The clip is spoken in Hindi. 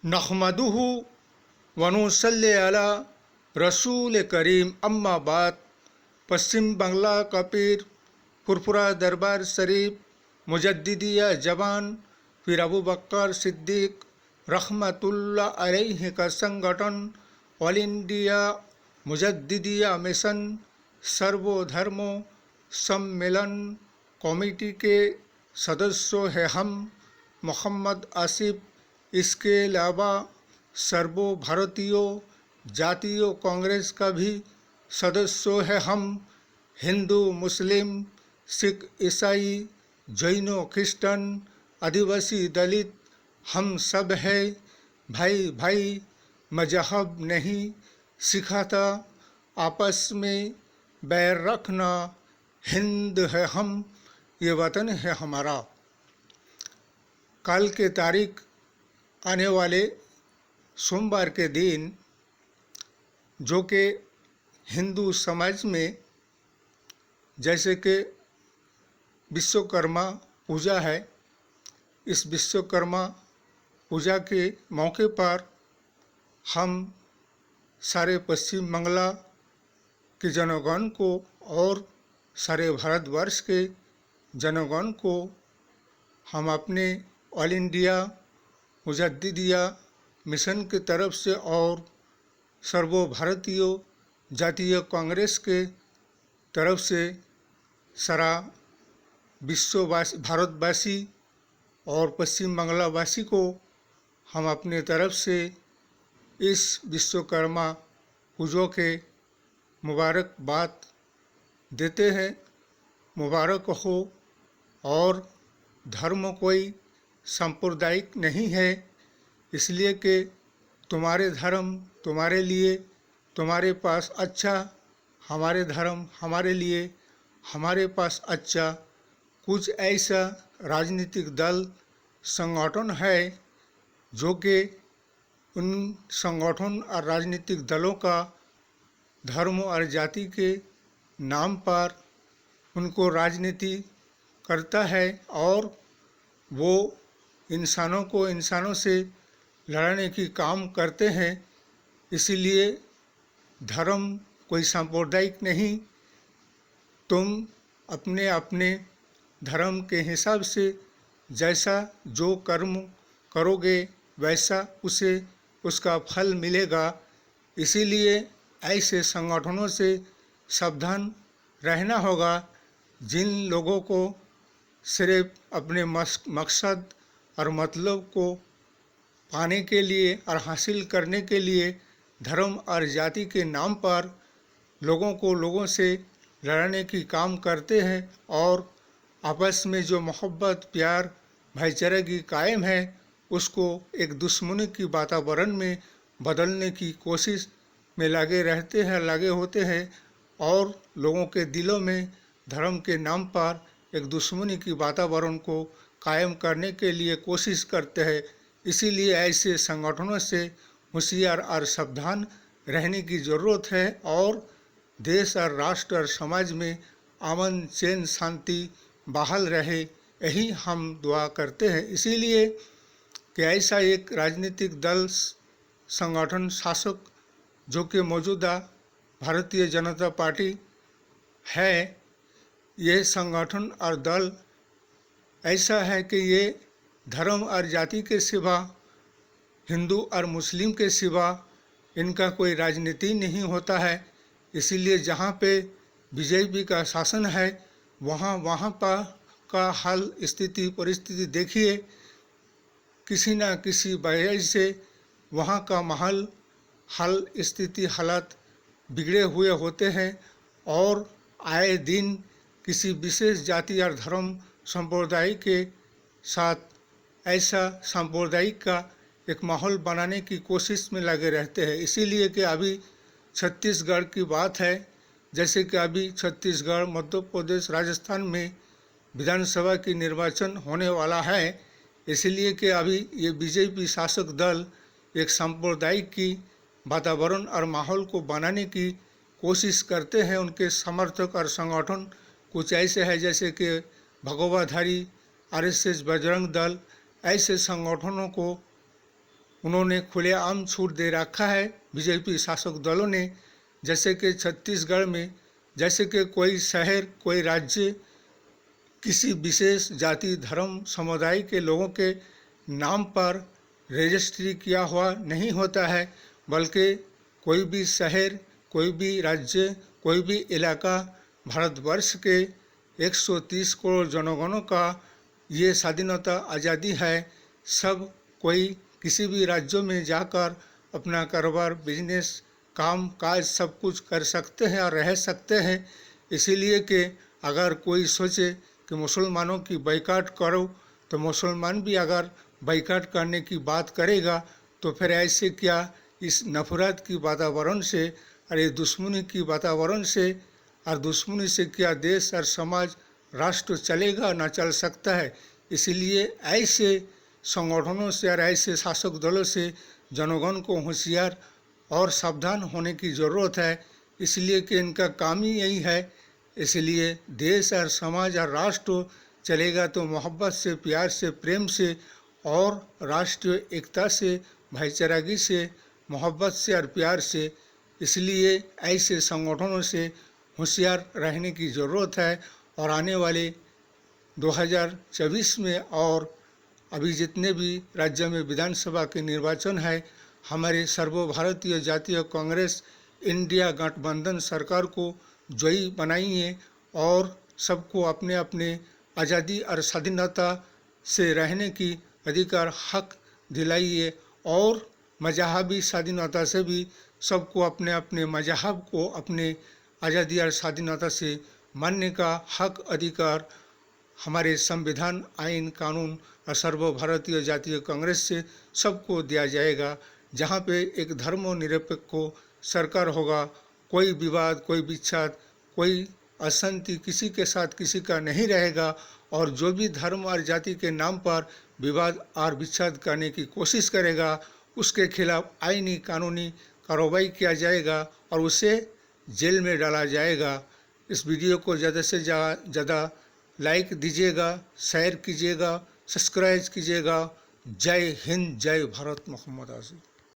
नहमदुहु वनुसल्ली अला रसूल करीम अम्मा बाद। पश्चिम बंगला का पीर फुरफुरा दरबार शरीफ मुजद्दिदिया जवान पीर अबू बकर सिद्दीक रहमतुल्लाह अलैहि का संगठन ऑल इंडिया मुजद्दिदिया मिशन सर्वधर्मों सम्मेलन कमेटी के सदस्यों हैं हम मोहम्मद आसिफ। इसके अलावा सर्वो भारतीयों जातीय कांग्रेस का भी सदस्यों हैं हम। हिंदू मुस्लिम सिख ईसाई जैनो क्रिश्चन आदिवासी दलित हम सब है भाई भाई। मजहब नहीं सिखाता आपस में बैर रखना। हिंद है हम, ये वतन है हमारा। कल के तारीख आने वाले सोमवार के दिन जो कि हिंदू समाज में जैसे कि विश्वकर्मा पूजा है, इस विश्वकर्मा पूजा के मौके पर हम सारे पश्चिम बंगला के जनगण को और सारे भारतवर्ष के जनगण को हम अपने ऑल इंडिया मुजद्दिदिया मिशन की तरफ से और सर्वो भारतीय जातीय कांग्रेस के तरफ से सारा विश्ववासी भारतवासी और पश्चिम बंगला वासी को हम अपने तरफ से इस विश्वकर्मा पूजा के मुबारकबाद देते हैं। मुबारक हो। और धर्म कोई सांप्रदायिक नहीं है, इसलिए कि तुम्हारे धर्म तुम्हारे लिए तुम्हारे पास अच्छा, हमारे धर्म हमारे लिए हमारे पास अच्छा। कुछ ऐसा राजनीतिक दल संगठन है जो कि उन संगठन और राजनीतिक दलों का धर्म और जाति के नाम पर उनको राजनीति करता है और वो इंसानों को इंसानों से लड़ने की काम करते हैं। इसीलिए धर्म कोई सांप्रदायिक नहीं। तुम अपने अपने धर्म के हिसाब से जैसा जो कर्म करोगे वैसा उसे उसका फल मिलेगा। इसीलिए ऐसे संगठनों से सावधान रहना होगा जिन लोगों को सिर्फ अपने मकसद और मतलब को पाने के लिए और हासिल करने के लिए धर्म और जाति के नाम पर लोगों को लोगों से लड़ने की काम करते हैं और आपस में जो मोहब्बत प्यार भाईचारे की कायम है उसको एक दुश्मनी की वातावरण में बदलने की कोशिश में लगे होते हैं और लोगों के दिलों में धर्म के नाम पर एक दुश्मनी की वातावरण को कायम करने के लिए कोशिश करते हैं। इसीलिए ऐसे संगठनों से होशियार और सावधान रहने की ज़रूरत है और देश और राष्ट्र और समाज में अमन चैन शांति बहाल रहे, यही हम दुआ करते हैं। इसीलिए कि ऐसा एक राजनीतिक दल संगठन शासक जो कि मौजूदा भारतीय जनता पार्टी है, ये संगठन और दल ऐसा है कि ये धर्म और जाति के सिवा हिंदू और मुस्लिम के सिवा इनका कोई राजनीति नहीं होता है। इसीलिए जहाँ पे बीजेपी का शासन है वहाँ पर का हाल स्थिति परिस्थिति देखिए, किसी न किसी वजह से वहाँ का माहौल हाल स्थिति हालात बिगड़े हुए होते हैं और आए दिन किसी विशेष जाति और धर्म संप्रदाय के साथ ऐसा सांप्रदायिक का एक माहौल बनाने की कोशिश में लगे रहते हैं। इसीलिए कि अभी छत्तीसगढ़ की बात है, जैसे कि अभी छत्तीसगढ़ मध्य प्रदेश राजस्थान में विधानसभा की निर्वाचन होने वाला है। इसलिए कि अभी ये बीजेपी शासक दल एक सांप्रदायिक की वातावरण और माहौल को बनाने की कोशिश करते हैं। उनके समर्थक और संगठन कुछ ऐसे है जैसे कि भगवाधारी आरएसएस बजरंग दल, ऐसे संगठनों को उन्होंने खुलेआम छूट दे रखा है बीजेपी शासक दलों ने, जैसे कि छत्तीसगढ़ में जैसे कि कोई शहर कोई राज्य किसी विशेष जाति धर्म समुदाय के लोगों के नाम पर रजिस्ट्री किया हुआ नहीं होता है, बल्कि कोई भी शहर कोई भी राज्य कोई भी इलाका भारतवर्ष के 130 करोड़ जनगणों का ये स्वाधीनता आज़ादी है। सब कोई किसी भी राज्यों में जाकर अपना कारोबार बिजनेस काम काज सब कुछ कर सकते हैं और रह सकते हैं। इसीलिए कि अगर कोई सोचे कि मुसलमानों की बाइकाट करो, तो मुसलमान भी अगर बाइकाट करने की बात करेगा तो फिर ऐसे क्या इस नफरत की वातावरण से और ये दुश्मनी की वातावरण से और दुश्मनी से क्या देश और समाज राष्ट्र चलेगा, ना चल सकता है। इसीलिए ऐसे संगठनों से और ऐसे शासक दलों से जनगण को होशियार और सावधान होने की ज़रूरत है, इसलिए कि इनका काम ही यही है। इसलिए देश और समाज और राष्ट्र चलेगा तो मोहब्बत से प्यार से प्रेम से और राष्ट्रीय एकता से भाईचारागी से मोहब्बत से और प्यार से। इसलिए ऐसे संगठनों से होशियार रहने की ज़रूरत है और आने वाले 2024 में और अभी जितने भी राज्य में विधानसभा के निर्वाचन है, हमारे सर्वभारतीय जातीय कांग्रेस इंडिया गठबंधन सरकार को जयी बनाइए और सबको अपने अपने आज़ादी और स्वाधीनता से रहने की अधिकार हक दिलाइए और मजहबी स्वाधीनता से भी सबको अपने अपने मजहब को अपने आज़ादी और स्वाधीनता से मानने का हक अधिकार हमारे संविधान आइन कानून और सर्वभारतीय जातीय कांग्रेस से सबको दिया जाएगा। जहाँ पे एक धर्मनिरपेक्ष सरकार होगा, कोई विवाद कोई विच्छाद कोई अशांति किसी के साथ किसी का नहीं रहेगा और जो भी धर्म और जाति के नाम पर विवाद और विच्छाद करने की कोशिश करेगा उसके खिलाफ आईनी कानूनी कार्रवाई किया जाएगा और उसे जेल में डाला जाएगा। इस वीडियो को ज़्यादा से ज़्यादा लाइक दीजिएगा, शेयर कीजिएगा, सब्सक्राइब कीजिएगा। जय हिंद, जय भारत, मोहम्मद आसिफ।